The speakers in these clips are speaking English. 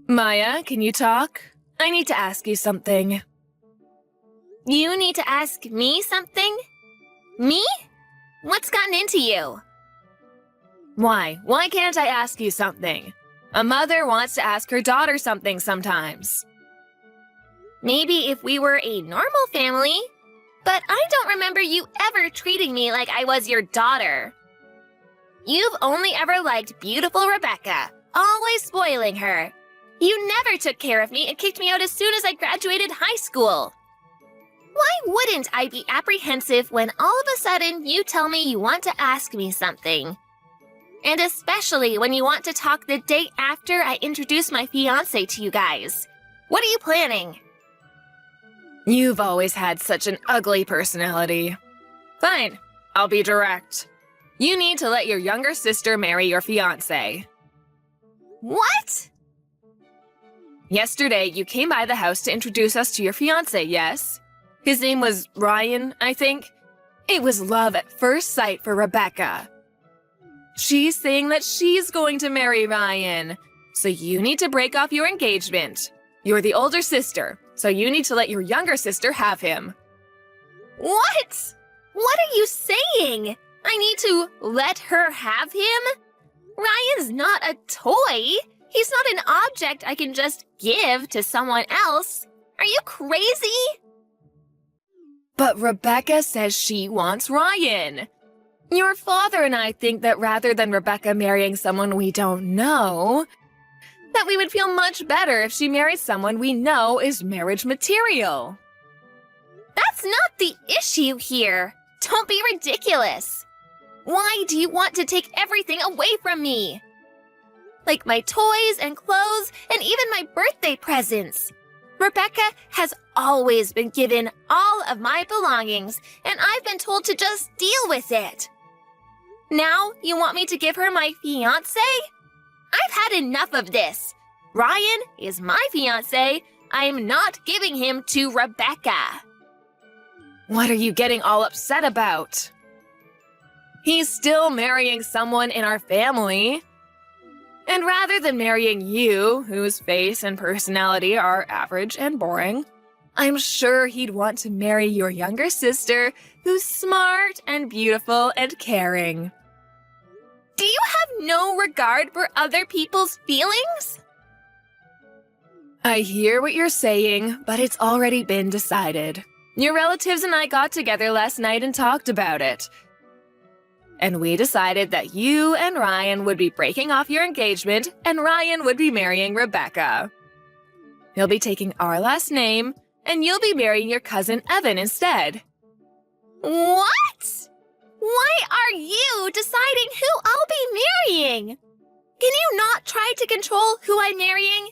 Maya, can you talk? I need to ask you something. You need to ask me something? Me? What's gotten into you? Why? Why can't I ask you something? A mother wants to ask her daughter something sometimes. Maybe if we were a normal family, but I don't remember you ever treating me like I was your daughter. You've only ever liked beautiful Rebecca, always spoiling her. You never took care of me and kicked me out as soon as I graduated high school. Why wouldn't I be apprehensive when all of a sudden you tell me you want to ask me something? And especially when you want to talk the day after I introduce my fiancé to you guys. What are you planning? You've always had such an ugly personality. Fine, I'll be direct. You need to let your younger sister marry your fiancé. What? Yesterday, you came by the house to introduce us to your fiancé, yes? His name was Ryan, I think. It was love at first sight for Rebecca. She's saying that she's going to marry Ryan, so you need to break off your engagement. You're the older sister, so you need to let your younger sister have him. What? What are you saying? I need to let her have him? Ryan's not a toy. He's not an object I can just give to someone else. Are you crazy? But Rebecca says she wants Ryan. Your father and I think that rather than Rebecca marrying someone we don't know, that we would feel much better if she married someone we know is marriage material. That's not the issue here. Don't be ridiculous. Why do you want to take everything away from me? Like my toys and clothes and even my birthday presents. Rebecca has always been given all of my belongings, and I've been told to just deal with it. Now you want me to give her my fiancé? I've had enough of this. Ryan is my fiancé. I'm not giving him to Rebecca. What are you getting all upset about? He's still marrying someone in our family. And rather than marrying you, whose face and personality are average and boring, I'm sure he'd want to marry your younger sister, who's smart and beautiful and caring. Do you have no regard for other people's feelings? I hear what you're saying, but it's already been decided. Your relatives and I got together last night and talked about it. And we decided that you and Ryan would be breaking off your engagement and Ryan would be marrying Rebecca. He'll be taking our last name and you'll be marrying your cousin Evan instead. What? Why are you deciding who I'll be marrying? Can you not try to control who I'm marrying?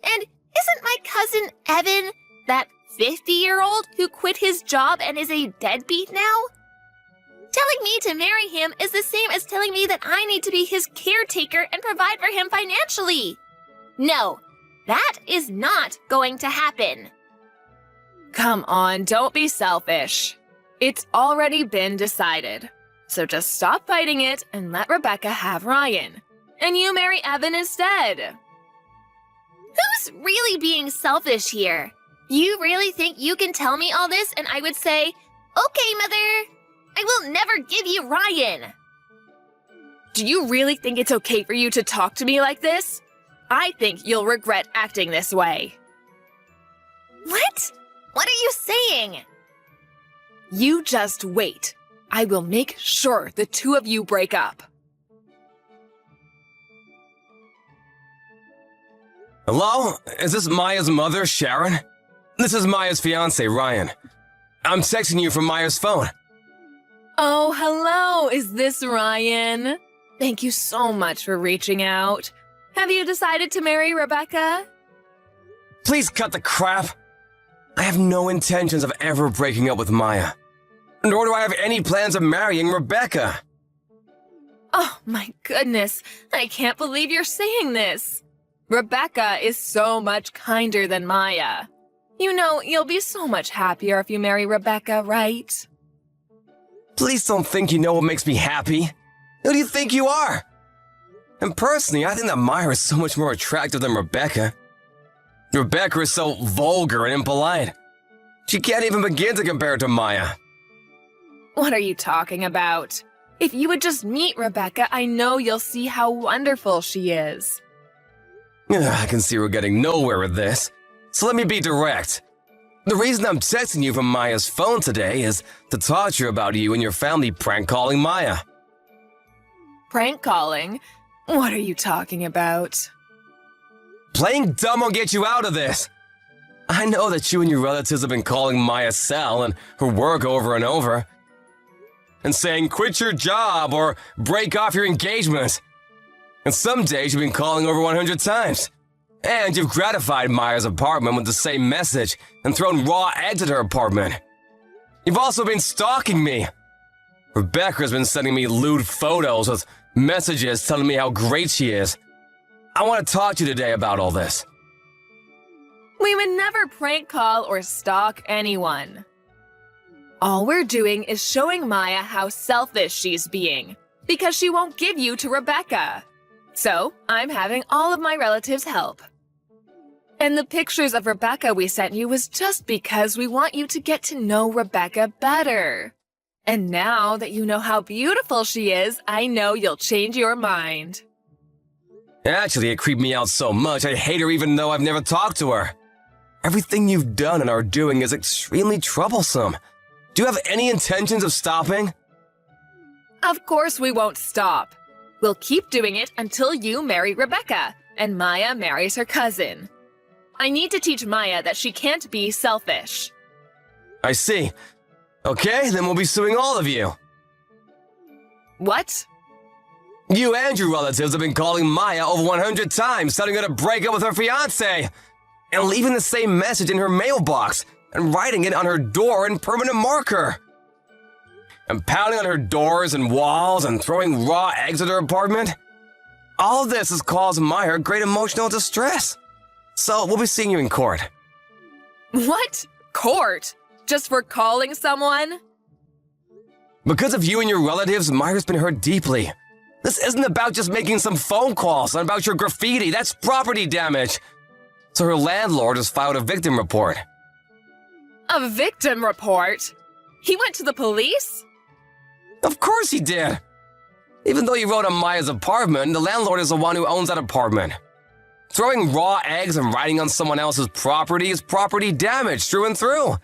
And isn't my cousin Evan that 50-year-old who quit his job and is a deadbeat now? Telling me to marry him is the same as telling me that I need to be his caretaker and provide for him financially. No, that is not going to happen. Come on, don't be selfish. It's already been decided. So just stop fighting it and let Rebecca have Ryan. And you marry Evan instead. Who's really being selfish here? You really think you can tell me all this and I would say, okay, Mother, I will never give you Ryan. Do you really think it's okay for you to talk to me like this? I think you'll regret acting this way. What? What are you saying? You just wait. I will make sure the two of you break up. Hello? Is this Maya's mother, Sharon? This is Maya's fiancé, Ryan. I'm texting you from Maya's phone. Oh, hello. Is this Ryan? Thank you so much for reaching out. Have you decided to marry Rebecca? Please cut the crap. I have no intentions of ever breaking up with Maya. Nor do I have any plans of marrying Rebecca. Oh my goodness. I can't believe you're saying this. Rebecca is so much kinder than Maya. You know, you'll be so much happier if you marry Rebecca, right? Please don't think you know what makes me happy. Who do you think you are? And personally, I think that Maya is so much more attractive than Rebecca. Rebecca is so vulgar and impolite. She can't even begin to compare to Maya. What are you talking about? If you would just meet Rebecca, I know you'll see how wonderful she is. I can see we're getting nowhere with this. So let me be direct. The reason I'm texting you from Maya's phone today is to talk to you about you and your family prank calling Maya. Prank calling? What are you talking about? Playing dumb will get you out of this. I know that you and your relatives have been calling Maya Sal and her work over and over. And saying quit your job or break off your engagement. And some days you've been calling over 100 times. And you've gratified Maya's apartment with the same message and thrown raw eggs at her apartment. You've also been stalking me. Rebecca's been sending me lewd photos with messages telling me how great she is. I want to talk to you today about all this. We would never prank call or stalk anyone. All we're doing is showing Maya how selfish she's being, because she won't give you to Rebecca. So, I'm having all of my relatives help. And the pictures of Rebecca we sent you was just because we want you to get to know Rebecca better. And now that you know how beautiful she is, I know you'll change your mind. Actually, it creeped me out so much I hate her even though I've never talked to her. Everything you've done and are doing is extremely troublesome. Do you have any intentions of stopping? Of course we won't stop. We'll keep doing it until you marry Rebecca and Maya marries her cousin. I need to teach Maya that she can't be selfish. I see. Okay, then we'll be suing all of you. What? You and your relatives have been calling Maya over 100 times, telling her to break up with her fiancé, and leaving the same message in her mailbox, and writing it on her door in permanent marker. And pounding on her doors and walls and throwing raw eggs at her apartment. All of this has caused Maya great emotional distress. So we'll be seeing you in court. What? Court? Just for calling someone? Because of you and your relatives, Maya's been hurt deeply. This isn't about just making some phone calls and about your graffiti. That's property damage. So her landlord has filed a victim report. A victim report? He went to the police? Of course he did. Even though he wrote on Maya's apartment, the landlord is the one who owns that apartment. Throwing raw eggs and writing on someone else's property is property damage through and through.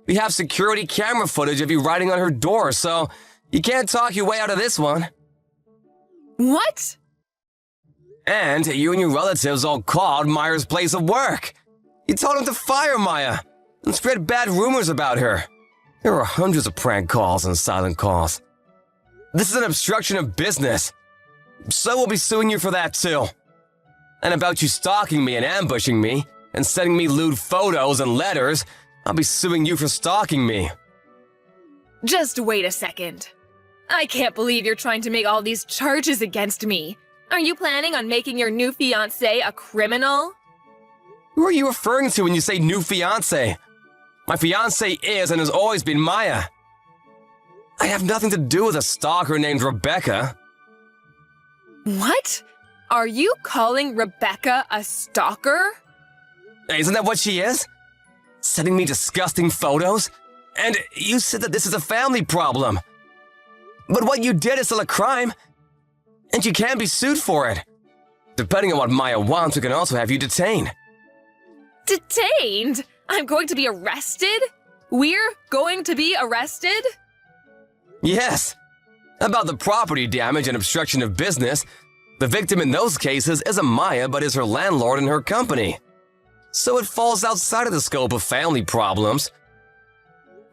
We have security camera footage of you writing on her door, so you can't talk your way out of this one. What? And you and your relatives all called Maya's place of work. You told them to fire Maya and spread bad rumors about her. There were hundreds of prank calls and silent calls. This is an obstruction of business. So we'll be suing you for that too. And about you stalking me and ambushing me and sending me lewd photos and letters, I'll be suing you for stalking me. Just wait a second. I can't believe you're trying to make all these charges against me. Are you planning on making your new fiancé a criminal? Who are you referring to when you say new fiancé? My fiancé is and has always been Maya. I have nothing to do with a stalker named Rebecca. What? Are you calling Rebecca a stalker? Isn't that what she is? Sending me disgusting photos? And you said that this is a family problem. But what you did is still a crime. And you can be sued for it. Depending on what Maya wants, we can also have you detained. Detained? I'm going to be arrested? We're going to be arrested? Yes. About the property damage and obstruction of business, the victim in those cases isn't Maya but is her landlord and her company. So it falls outside of the scope of family problems.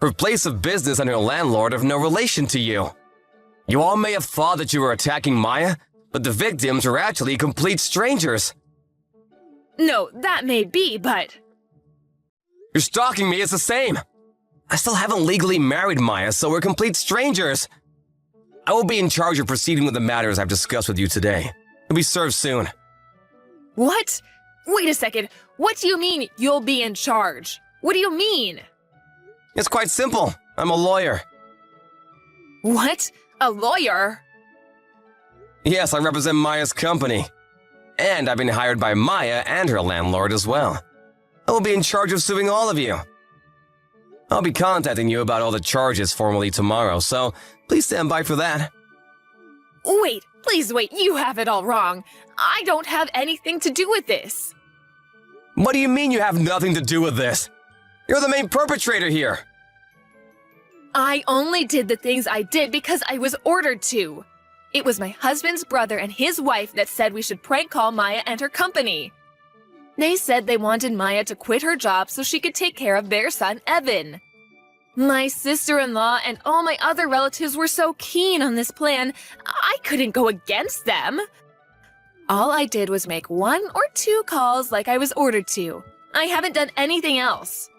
Her place of business and her landlord have no relation to you. You all may have thought that you were attacking Maya, but the victims are actually complete strangers. No, that may be, but... You're stalking me, it's the same. I still haven't legally married Maya, so we're complete strangers. I will be in charge of proceeding with the matters I've discussed with you today. You'll be served soon. What? Wait a second. What do you mean you'll be in charge? What do you mean? It's quite simple. I'm a lawyer. What? A lawyer? Yes, I represent Maya's company. And I've been hired by Maya and her landlord as well. I will be in charge of suing all of you. I'll be contacting you about all the charges formally tomorrow, so please stand by for that. Wait, please wait, you have it all wrong. I don't have anything to do with this. What do you mean you have nothing to do with this? You're the main perpetrator here. I only did the things I did because I was ordered to. It was my husband's brother and his wife that said we should prank call Maya and her company. They said they wanted Maya to quit her job so she could take care of their son, Evan. My sister-in-law and all my other relatives were so keen on this plan, I couldn't go against them. All I did was make 1 or 2 calls like I was ordered to. I haven't done anything else.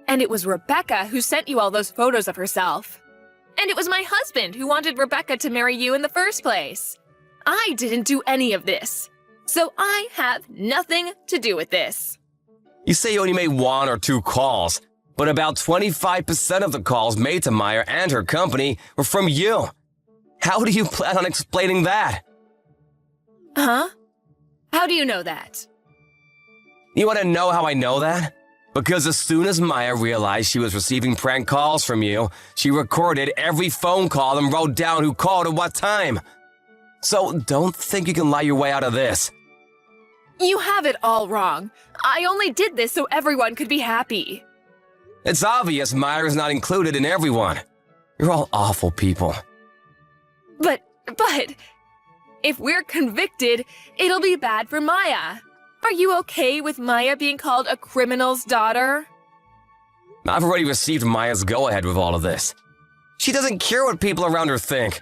And it was Rebecca who sent you all those photos of herself. And it was my husband who wanted Rebecca to marry you in the first place. I didn't do any of this. So I have nothing to do with this. You say you only made 1 or 2 calls, but about 25% of the calls made to Maya and her company were from you. How do you plan on explaining that? Huh? How do you know that? You want to know how I know that? Because as soon as Maya realized she was receiving prank calls from you, she recorded every phone call and wrote down who called at what time. So don't think you can lie your way out of this. You have it all wrong. I only did this so everyone could be happy. It's obvious Maya is not included in everyone. You're all awful people. But, if we're convicted, it'll be bad for Maya. Are you okay with Maya being called a criminal's daughter? I've already received Maya's go-ahead with all of this. She doesn't care what people around her think.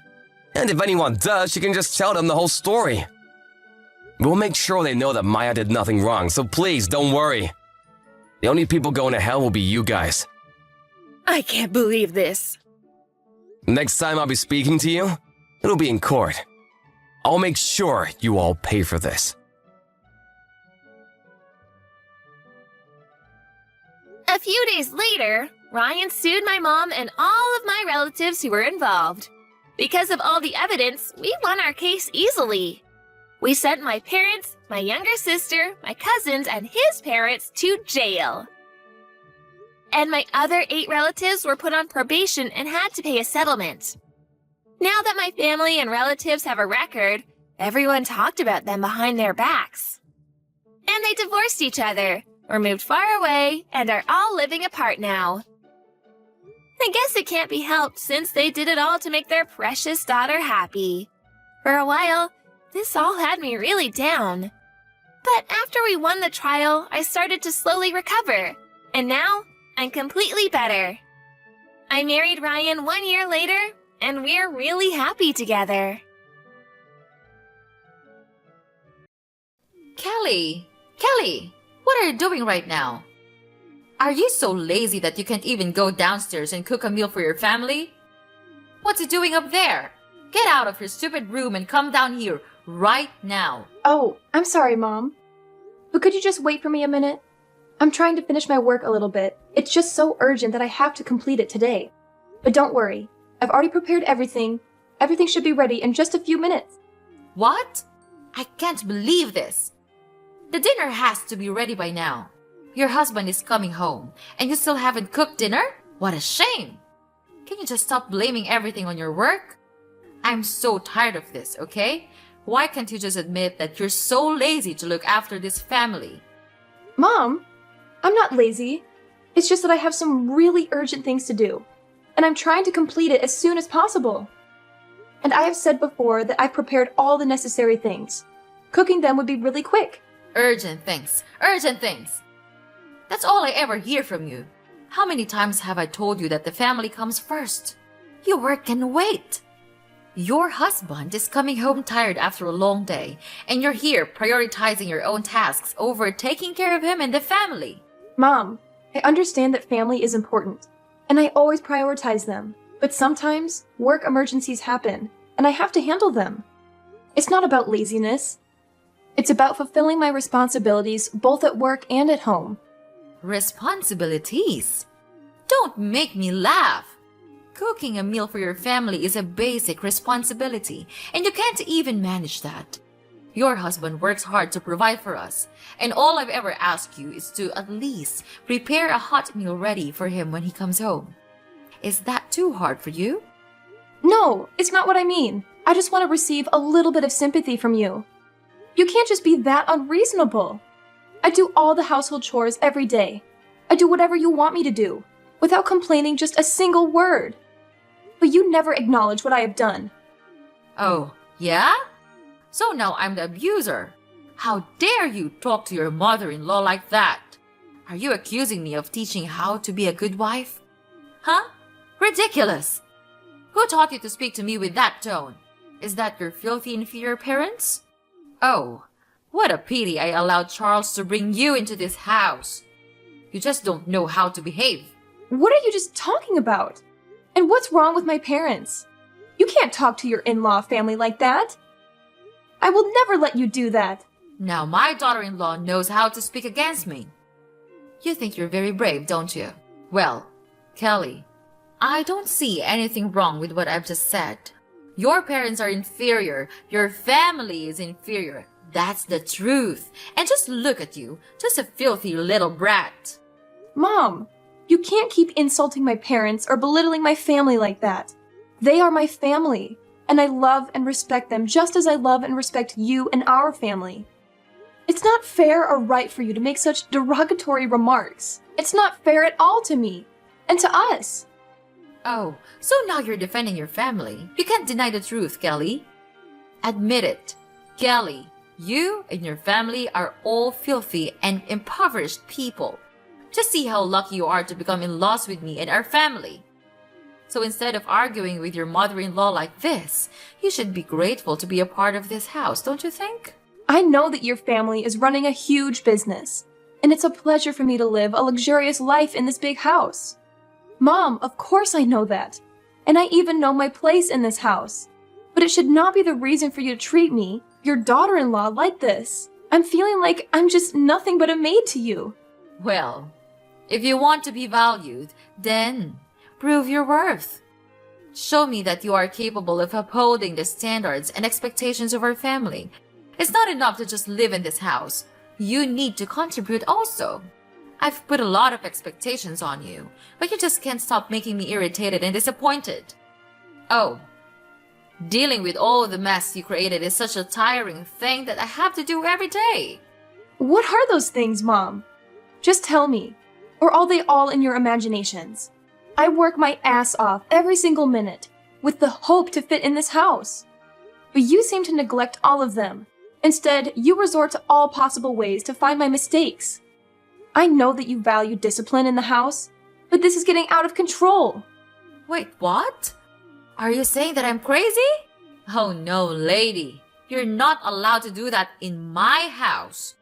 And if anyone does, she can just tell them the whole story. We'll make sure they know that Maya did nothing wrong, so please don't worry. The only people going to hell will be you guys. I can't believe this. Next time I'll be speaking to you, it'll be in court. I'll make sure you all pay for this. A few days later, Ryan sued my mom and all of my relatives who were involved. Because of all the evidence, we won our case easily. We sent my parents, my younger sister, my cousins, and his parents to jail. And my other 8 relatives were put on probation and had to pay a settlement. Now that my family and relatives have a record, everyone talked about them behind their backs. And they divorced each other, or moved far away, and are all living apart now. I guess it can't be helped since they did it all to make their precious daughter happy. For a while, this all had me really down. But after we won the trial, I started to slowly recover, and now I'm completely better. I married Ryan 1 year later, and we're really happy together. Kelly! Kelly! What are you doing right now? Are you so lazy that you can't even go downstairs and cook a meal for your family? What's you doing up there? Get out of your stupid room and come down here right now. Oh, I'm sorry, Mom. But could you just wait for me a minute? I'm trying to finish my work a little bit. It's just so urgent that I have to complete it today. But don't worry. I've already prepared everything. Everything should be ready in just a few minutes. What? I can't believe this. The dinner has to be ready by now. Your husband is coming home, and you still haven't cooked dinner? What a shame! Can you just stop blaming everything on your work? I'm so tired of this, okay? Why can't you just admit that you're so lazy to look after this family? Mom, I'm not lazy. It's just that I have some really urgent things to do, and I'm trying to complete it as soon as possible. And I have said before that I've prepared all the necessary things. Cooking them would be really quick. Urgent things. Urgent things. That's all I ever hear from you. How many times have I told you that the family comes first? Your work can wait. Your husband is coming home tired after a long day, and you're here prioritizing your own tasks over taking care of him and the family. Mom, I understand that family is important, and I always prioritize them. But sometimes work emergencies happen, and I have to handle them. It's not about laziness. It's about fulfilling my responsibilities both at work and at home. Responsibilities? Don't make me laugh. Cooking a meal for your family is a basic responsibility, and you can't even manage that. Your husband works hard to provide for us, and all I've ever asked you is to at least prepare a hot meal ready for him when he comes home. Is that too hard for you? No, it's not what I mean. I just want to receive a little bit of sympathy from you. You can't just be that unreasonable. I do all the household chores every day. I do whatever you want me to do, without complaining just a single word. But you never acknowledge what I have done. Oh, yeah? So now I'm the abuser. How dare you talk to your mother-in-law like that? Are you accusing me of teaching how to be a good wife? Huh? Ridiculous! Who taught you to speak to me with that tone? Is that your filthy inferior parents? Oh, what a pity I allowed Charles to bring you into this house. You just don't know how to behave. What are you just talking about? And what's wrong with my parents? You can't talk to your in-law family like that. I will never let you do that. Now my daughter-in-law knows how to speak against me. You think you're very brave, don't you? Well, Kelly, I don't see anything wrong with what I've just said. Your parents are inferior. Your family is inferior. That's the truth. And just look at you, just a filthy little brat. Mom, you can't keep insulting my parents or belittling my family like that. They are my family, and I love and respect them just as I love and respect you and our family. It's not fair or right for you to make such derogatory remarks. It's not fair at all to me, and to us. Oh, so now you're defending your family. You can't deny the truth, Kelly. Admit it. Kelly, you and your family are all filthy and impoverished people. Just see how lucky you are to become in-laws with me and our family. So instead of arguing with your mother-in-law like this, you should be grateful to be a part of this house, don't you think? I know that your family is running a huge business, and it's a pleasure for me to live a luxurious life in this big house. Mom, of course I know that, and I even know my place in this house. But it should not be the reason for you to treat me, your daughter-in-law, like this. I'm feeling like I'm just nothing but a maid to you. Well, if you want to be valued, then prove your worth. Show me that you are capable of upholding the standards and expectations of our family. It's not enough to just live in this house. You need to contribute also. I've put a lot of expectations on you, but you just can't stop making me irritated and disappointed. Oh, dealing with all the mess you created is such a tiring thing that I have to do every day. What are those things, Mom? Just tell me. Or are they all in your imaginations? I work my ass off every single minute with the hope to fit in this house. But you seem to neglect all of them. Instead, you resort to all possible ways to find my mistakes. I know that you value discipline in the house, but this is getting out of control. Wait, what? Are you saying that I'm crazy? Oh no, lady. You're not allowed to do that in my house.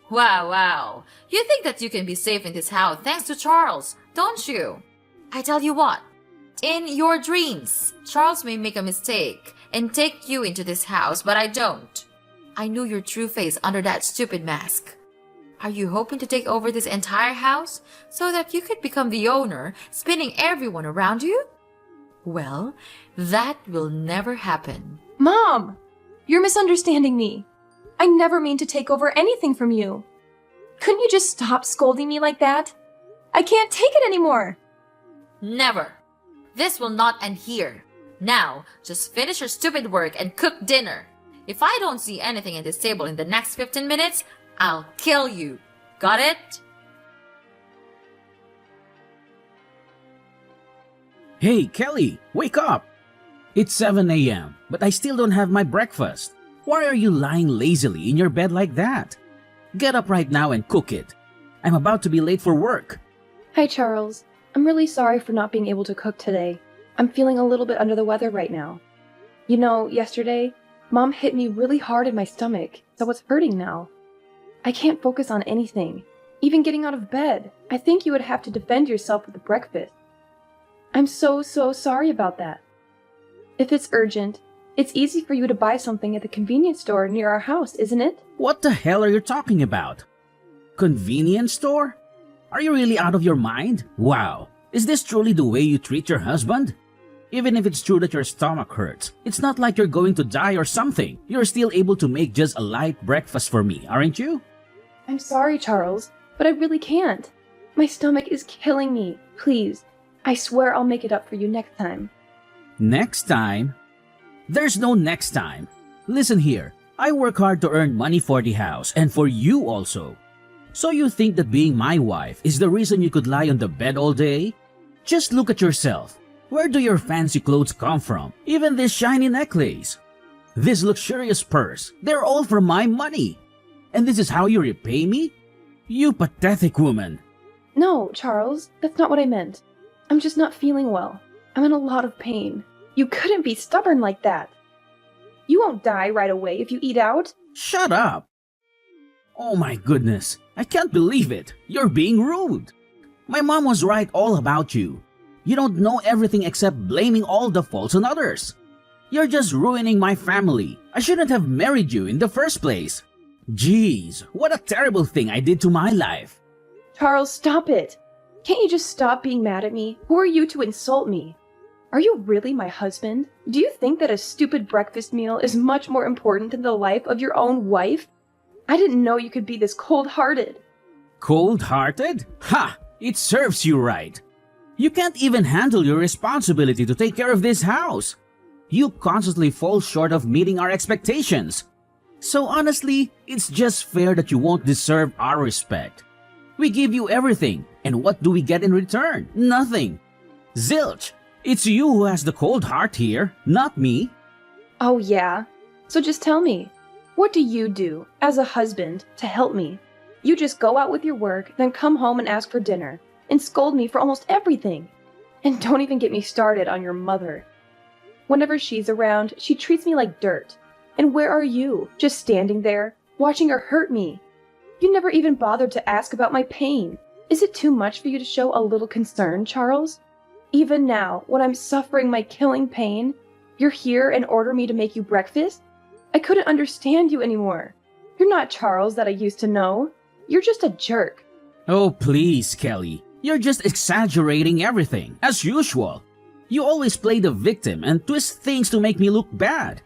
Wow. You think that you can be safe in this house thanks to Charles, don't you? I tell you what, in your dreams, Charles may make a mistake and take you into this house, but I don't. I knew your true face under that stupid mask. Are you hoping to take over this entire house so that you could become the owner, spinning everyone around you? Well, that will never happen. Mom, you're misunderstanding me. I never mean to take over anything from you. Couldn't you just stop scolding me like that? I can't take it anymore. Never. This will not end here. Now, just finish your stupid work and cook dinner. If I don't see anything at this table in the next 15 minutes, I'll kill you. Got it? Hey, Kelly, wake up! It's 7 a.m., but I still don't have my breakfast. Why are you lying lazily in your bed like that? Get up right now and cook it. I'm about to be late for work. Hi, Charles. I'm really sorry for not being able to cook today. I'm feeling a little bit under the weather right now. You know, yesterday, Mom hit me really hard in my stomach, so it's hurting now. I can't focus on anything, even getting out of bed. I think you would have to defend yourself with the breakfast. I'm so sorry about that. If it's urgent, it's easy for you to buy something at the convenience store near our house, isn't it? What the hell are you talking about? Convenience store? Are you really out of your mind? Wow, is this truly the way you treat your husband? Even if it's true that your stomach hurts, it's not like you're going to die or something. You're still able to make just a light breakfast for me, aren't you? I'm sorry, Charles, but I really can't. My stomach is killing me. Please, I swear I'll make it up for you next time. Next time? There's no next time. Listen here, I work hard to earn money for the house and for you also. So you think that being my wife is the reason you could lie on the bed all day? Just look at yourself. Where do your fancy clothes come from? Even this shiny necklace. This luxurious purse. They're all from my money. And this is how you repay me? You pathetic woman. No, Charles, that's not what I meant. I'm just not feeling well. I'm in a lot of pain. You couldn't be stubborn like that. You won't die right away if you eat out. Shut up. Oh my goodness. I can't believe it. You're being rude. My mom was right all about you. You don't know everything except blaming all the faults on others. You're just ruining my family. I shouldn't have married you in the first place. Jeez, what a terrible thing I did to my life. Charles, stop it. Can't you just stop being mad at me? Who are you to insult me? Are you really my husband? Do you think that a stupid breakfast meal is much more important than the life of your own wife? I didn't know you could be this cold-hearted. Cold-hearted? Ha! It serves you right. You can't even handle your responsibility to take care of this house. You constantly fall short of meeting our expectations. So honestly, it's just fair that you won't deserve our respect. We give you everything, and what do we get in return? Nothing. Zilch, it's you who has the cold heart here, not me. Oh yeah? So just tell me, what do you do as a husband to help me? You just go out with your work, then come home and ask for dinner, and scold me for almost everything. And don't even get me started on your mother. Whenever she's around, she treats me like dirt. And where are you? Just standing there, watching her hurt me. You never even bothered to ask about my pain. Is it too much for you to show a little concern, Charles? Even now, when I'm suffering my killing pain, you're here and order me to make you breakfast? I couldn't understand you anymore. You're not Charles that I used to know. You're just a jerk. Oh please, Kelly. You're just exaggerating everything, as usual. You always play the victim and twist things to make me look bad.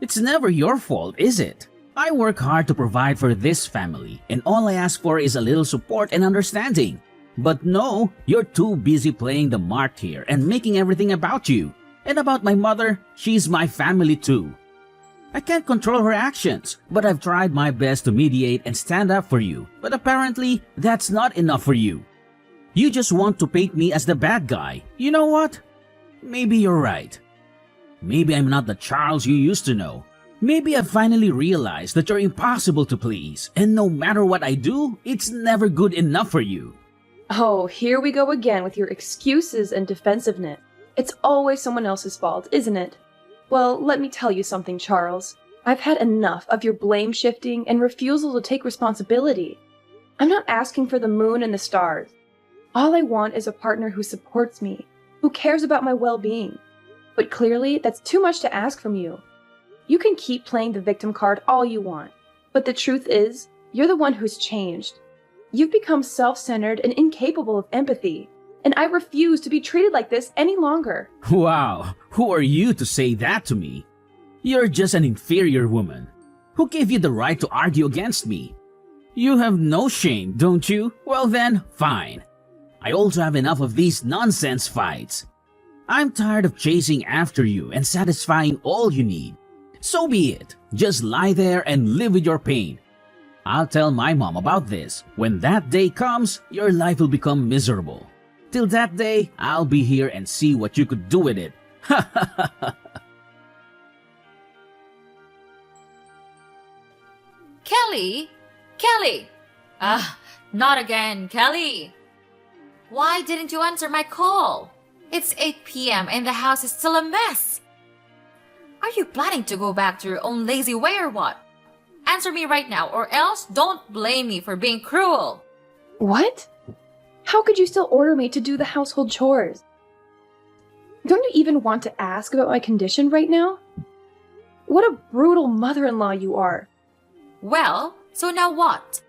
It's never your fault, is it? I work hard to provide for this family, and all I ask for is a little support and understanding. But no, you're too busy playing the mark here and making everything about you. And about my mother, she's my family too. I can't control her actions, but I've tried my best to mediate and stand up for you. But apparently, that's not enough for you. You just want to paint me as the bad guy. You know what? Maybe you're right. Maybe I'm not the Charles you used to know. Maybe I've finally realized that you're impossible to please, and no matter what I do, it's never good enough for you. Oh, here we go again with your excuses and defensiveness. It's always someone else's fault, isn't it? Well, let me tell you something, Charles. I've had enough of your blame shifting and refusal to take responsibility. I'm not asking for the moon and the stars. All I want is a partner who supports me, who cares about my well-being. But clearly, that's too much to ask from you. You can keep playing the victim card all you want, but the truth is, you're the one who's changed. You've become self-centered and incapable of empathy, and I refuse to be treated like this any longer. Wow, who are you to say that to me? You're just an inferior woman. Who gave you the right to argue against me? You have no shame, don't you? Well then, fine. I also have enough of these nonsense fights. I'm tired of chasing after you and satisfying all you need. So be it. Just lie there and live with your pain. I'll tell my mom about this. When that day comes, your life will become miserable. Till that day, I'll be here and see what you could do with it. Ha ha ha ha. Kelly? Kelly! Not again, Kelly! Why didn't you answer my call? It's 8 p.m. and the house is still a mess. Are you planning to go back to your own lazy way or what? Answer me right now, or else don't blame me for being cruel. What? How could you still order me to do the household chores? Don't you even want to ask about my condition right now? What a brutal mother-in-law you are. Well, so now what?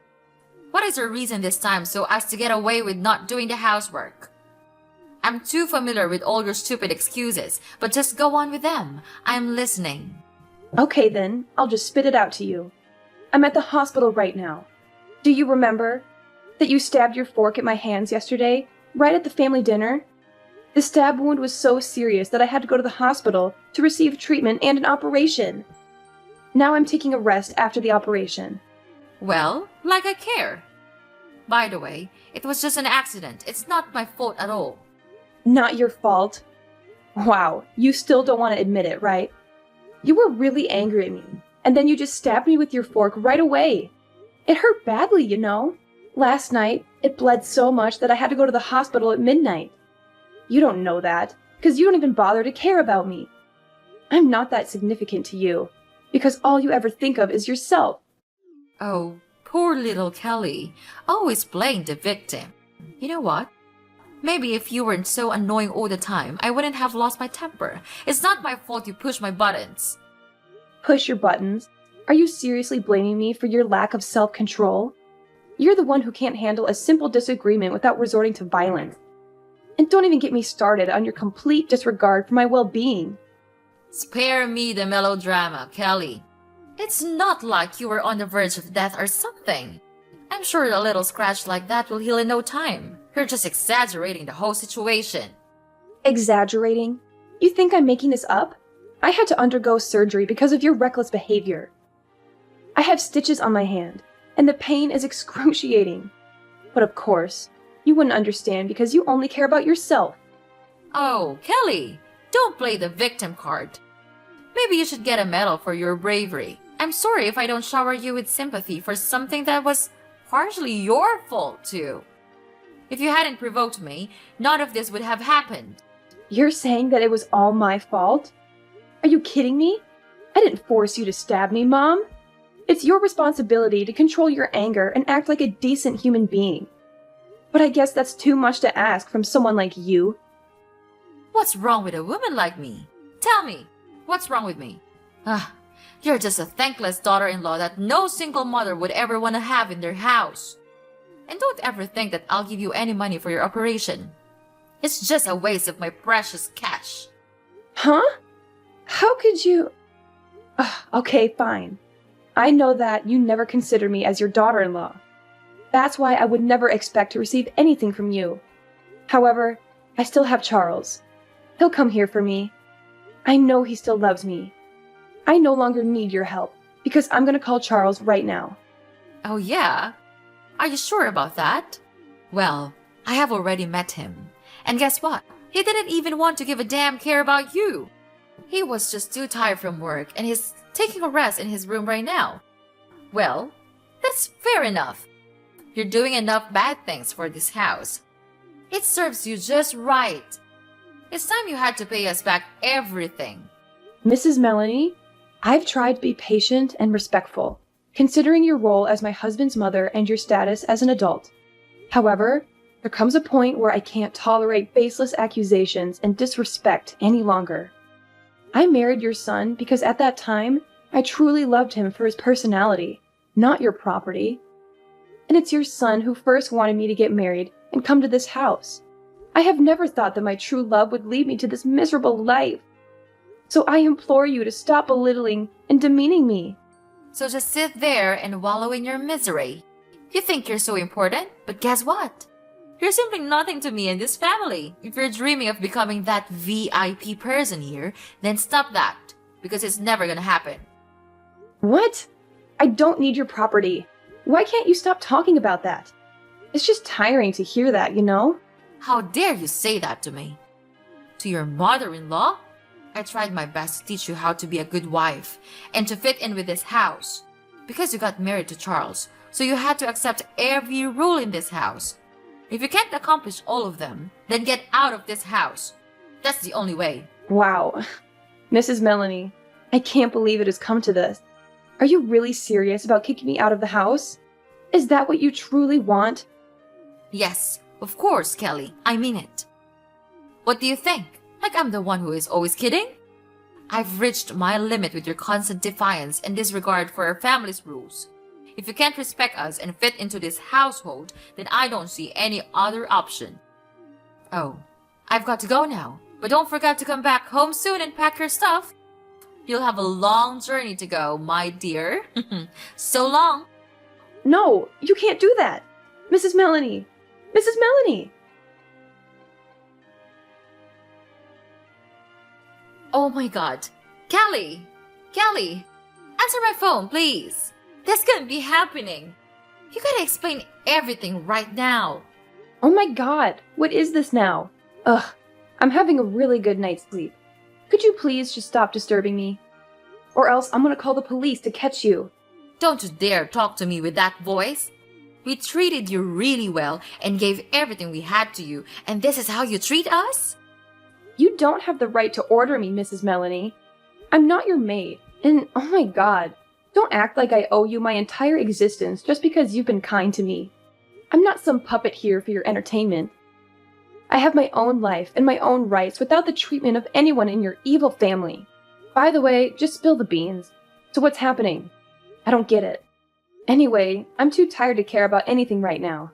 What is your reason this time so as to get away with not doing the housework? I'm too familiar with all your stupid excuses, but just go on with them. I'm listening. Okay then, I'll just spit it out to you. I'm at the hospital right now. Do you remember that you stabbed your fork at my hands yesterday, right at the family dinner? The stab wound was so serious that I had to go to the hospital to receive treatment and an operation. Now I'm taking a rest after the operation. Well, like I care. By the way, it was just an accident. It's not my fault at all. Not your fault. Wow, you still don't want to admit it, right? You were really angry at me, and then you just stabbed me with your fork right away. It hurt badly, you know. Last night, it bled so much that I had to go to the hospital at midnight. You don't know that, because you don't even bother to care about me. I'm not that significant to you, because all you ever think of is yourself. Oh, poor little Kelly. Always playing the victim. You know what? Maybe if you weren't so annoying all the time, I wouldn't have lost my temper. It's not my fault you push my buttons. Push your buttons? Are you seriously blaming me for your lack of self-control? You're the one who can't handle a simple disagreement without resorting to violence. And don't even get me started on your complete disregard for my well-being. Spare me the melodrama, Kelly. It's not like you were on the verge of death or something. I'm sure a little scratch like that will heal in no time. You're just exaggerating the whole situation. Exaggerating? You think I'm making this up? I had to undergo surgery because of your reckless behavior. I have stitches on my hand, and the pain is excruciating. But of course, you wouldn't understand because you only care about yourself. Oh, Kelly, don't play the victim card. Maybe you should get a medal for your bravery. I'm sorry if I don't shower you with sympathy for something that was partially your fault too. If you hadn't provoked me, none of this would have happened. You're saying that it was all my fault? Are you kidding me? I didn't force you to stab me, Mom. It's your responsibility to control your anger and act like a decent human being. But I guess that's too much to ask from someone like you. What's wrong with a woman like me? Tell me, what's wrong with me? You're just a thankless daughter-in-law that no single mother would ever want to have in their house. And don't ever think that I'll give you any money for your operation. It's just a waste of my precious cash. Huh? How could you... Okay, fine. I know that you never consider me as your daughter-in-law. That's why I would never expect to receive anything from you. However, I still have Charles. He'll come here for me. I know he still loves me. I no longer need your help, because I'm gonna call Charles right now. Oh yeah? Are you sure about that? Well, I have already met him. And guess what? He didn't even want to give a damn care about you. He was just too tired from work and he's taking a rest in his room right now. Well, that's fair enough. You're doing enough bad things for this house. It serves you just right. It's time you had to pay us back everything. Mrs. Melanie, I've tried to be patient and respectful, considering your role as my husband's mother and your status as an adult. However, there comes a point where I can't tolerate baseless accusations and disrespect any longer. I married your son because at that time, I truly loved him for his personality, not your property. And it's your son who first wanted me to get married and come to this house. I have never thought that my true love would lead me to this miserable life. So I implore you to stop belittling and demeaning me. So just sit there and wallow in your misery. You think you're so important, but guess what? You're simply nothing to me and this family. If you're dreaming of becoming that VIP person here, then stop that, because it's never gonna happen. What? I don't need your property. Why can't you stop talking about that? It's just tiring to hear that, you know? How dare you say that to me? To your mother-in-law? I tried my best to teach you how to be a good wife and to fit in with this house. Because you got married to Charles, so you had to accept every rule in this house. If you can't accomplish all of them, then get out of this house. That's the only way. Wow. Mrs. Melanie, I can't believe it has come to this. Are you really serious about kicking me out of the house? Is that what you truly want? Yes, of course, Kelly. I mean it. What do you think? Like I'm the one who is always kidding? I've reached my limit with your constant defiance and disregard for our family's rules. If you can't respect us and fit into this household, then I don't see any other option. Oh, I've got to go now, but don't forget to come back home soon and pack your stuff. You'll have a long journey to go, my dear. So long. No, you can't do that. Mrs. Melanie! Mrs. Melanie! Oh my god. Kelly! Kelly! Answer my phone, please. This can't be happening. You gotta explain everything right now. Oh my god, what is this now? Ugh, I'm having a really good night's sleep. Could you please just stop disturbing me? Or else I'm gonna call the police to catch you. Don't you dare talk to me with that voice. We treated you really well and gave everything we had to you, and this is how you treat us? You don't have the right to order me, Mrs. Melanie. I'm not your maid, and oh my god, don't act like I owe you my entire existence just because you've been kind to me. I'm not some puppet here for your entertainment. I have my own life and my own rights without the treatment of anyone in your evil family. By the way, just spill the beans. So what's happening? I don't get it. Anyway, I'm too tired to care about anything right now.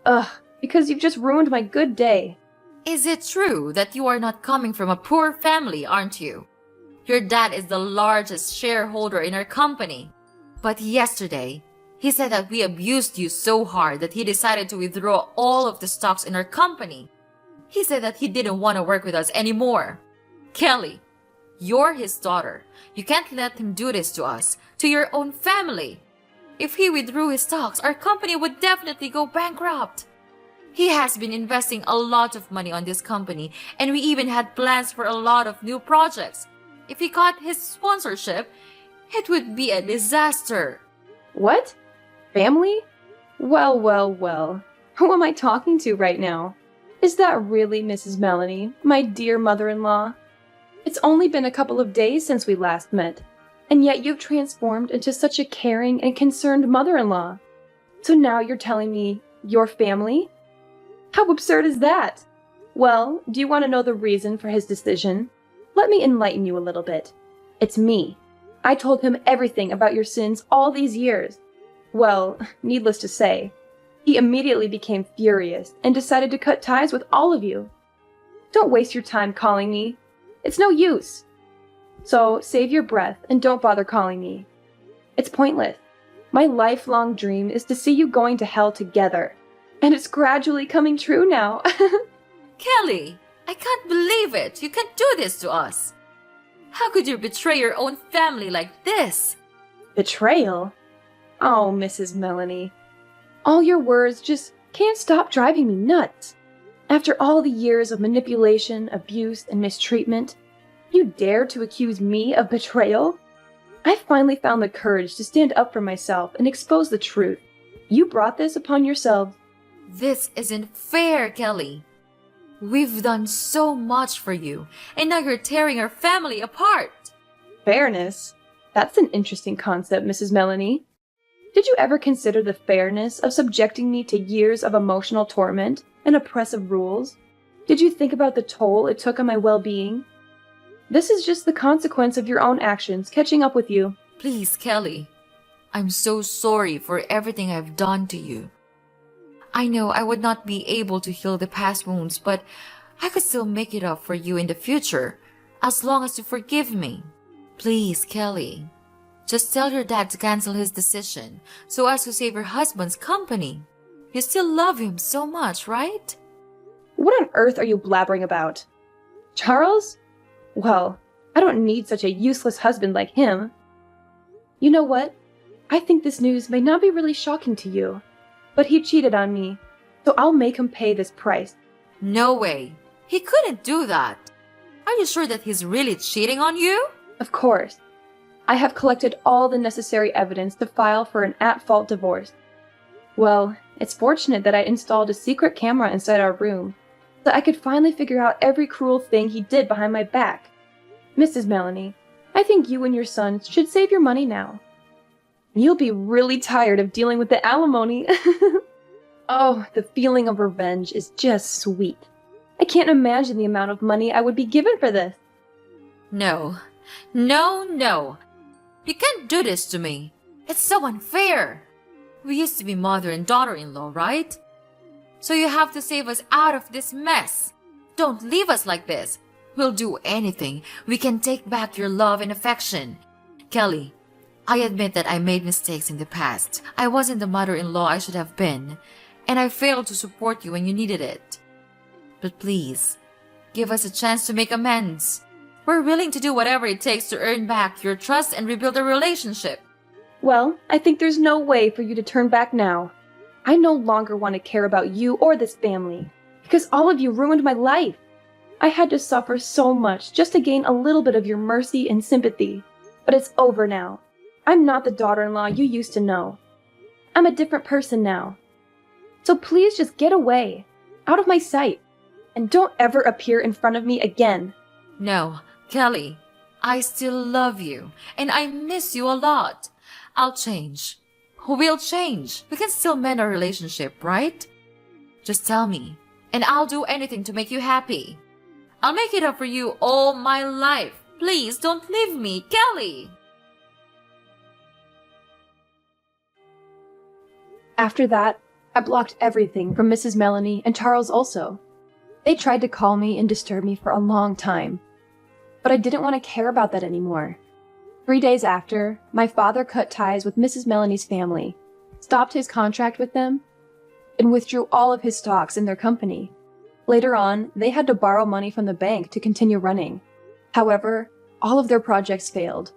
Ugh, because you've just ruined my good day. Is it true that you are not coming from a poor family, aren't you? Your dad is the largest shareholder in our company. But yesterday, he said that we abused you so hard that he decided to withdraw all of the stocks in our company. He said that he didn't want to work with us anymore. Kelly, you're his daughter. You can't let him do this to us, to your own family. If he withdrew his stocks, our company would definitely go bankrupt. He has been investing a lot of money on this company, and we even had plans for a lot of new projects. If he got his sponsorship, it would be a disaster. What? Family? Well, well, well. Who am I talking to right now? Is that really Mrs. Melanie, my dear mother-in-law? It's only been a couple of days since we last met, and yet you've transformed into such a caring and concerned mother-in-law. So now you're telling me your family? How absurd is that? Well, do you want to know the reason for his decision? Let me enlighten you a little bit. It's me. I told him everything about your sins all these years. Well, needless to say, he immediately became furious and decided to cut ties with all of you. Don't waste your time calling me. It's no use. So save your breath and don't bother calling me. It's pointless. My lifelong dream is to see you going to hell together. And it's gradually coming true now. Kelly, I can't believe it. You can't do this to us. How could you betray your own family like this? Betrayal? Oh, Mrs. Melanie. All your words just can't stop driving me nuts. After all the years of manipulation, abuse, and mistreatment, you dare to accuse me of betrayal? I finally found the courage to stand up for myself and expose the truth. You brought this upon yourselves. This isn't fair, Kelly. We've done so much for you, and now you're tearing our family apart. Fairness? That's an interesting concept, Mrs. Melanie. Did you ever consider the fairness of subjecting me to years of emotional torment and oppressive rules? Did you think about the toll it took on my well-being? This is just the consequence of your own actions catching up with you. Please, Kelly. I'm so sorry for everything I've done to you. I know I would not be able to heal the past wounds, but I could still make it up for you in the future, as long as you forgive me. Please, Kelly. Just tell your dad to cancel his decision, so as to save your husband's company. You still love him so much, right? What on earth are you blabbering about? Charles? Well, I don't need such a useless husband like him. You know what? I think this news may not be really shocking to you, but he cheated on me, so I'll make him pay this price. No way. He couldn't do that. Are you sure that he's really cheating on you? Of course. I have collected all the necessary evidence to file for an at-fault divorce. Well, it's fortunate that I installed a secret camera inside our room, so I could finally figure out every cruel thing he did behind my back. Mrs. Melanie, I think you and your son should save your money now. You'll be really tired of dealing with the alimony. Oh, the feeling of revenge is just sweet. I can't imagine the amount of money I would be given for this. No. No, no. You can't do this to me. It's so unfair. We used to be mother and daughter-in-law, right? So you have to save us out of this mess. Don't leave us like this. We'll do anything. We can take back your love and affection. Kelly, I admit that I made mistakes in the past. I wasn't the mother-in-law I should have been, and I failed to support you when you needed it. But please, give us a chance to make amends. We're willing to do whatever it takes to earn back your trust and rebuild a relationship. Well, I think there's no way for you to turn back now. I no longer want to care about you or this family, because all of you ruined my life. I had to suffer so much just to gain a little bit of your mercy and sympathy. But it's over now. I'm not the daughter-in-law you used to know. I'm a different person now. So please just get away, out of my sight, and don't ever appear in front of me again. No, Kelly, I still love you, and I miss you a lot. I'll change. We'll change. We can still mend our relationship, right? Just tell me, and I'll do anything to make you happy. I'll make it up for you all my life. Please don't leave me, Kelly. After that, I blocked everything from Mrs. Melanie and Charles also. They tried to call me and disturb me for a long time, but I didn't want to care about that anymore. 3 days after, my father cut ties with Mrs. Melanie's family, stopped his contract with them, and withdrew all of his stocks in their company. Later on, they had to borrow money from the bank to continue running. However, all of their projects failed.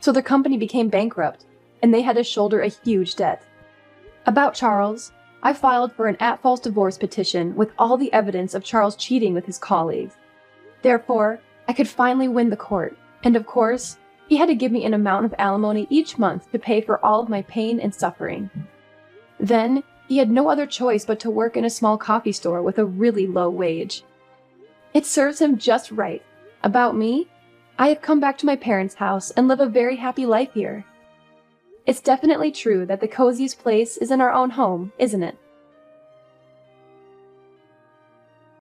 So the company became bankrupt, and they had to shoulder a huge debt. About Charles, I filed for an at-fault divorce petition with all the evidence of Charles cheating with his colleagues. Therefore, I could finally win the court, and of course, he had to give me an amount of alimony each month to pay for all of my pain and suffering. Then, he had no other choice but to work in a small coffee store with a really low wage. It serves him just right. About me, I have come back to my parents' house and live a very happy life here. It's definitely true that the coziest place is in our own home, isn't it?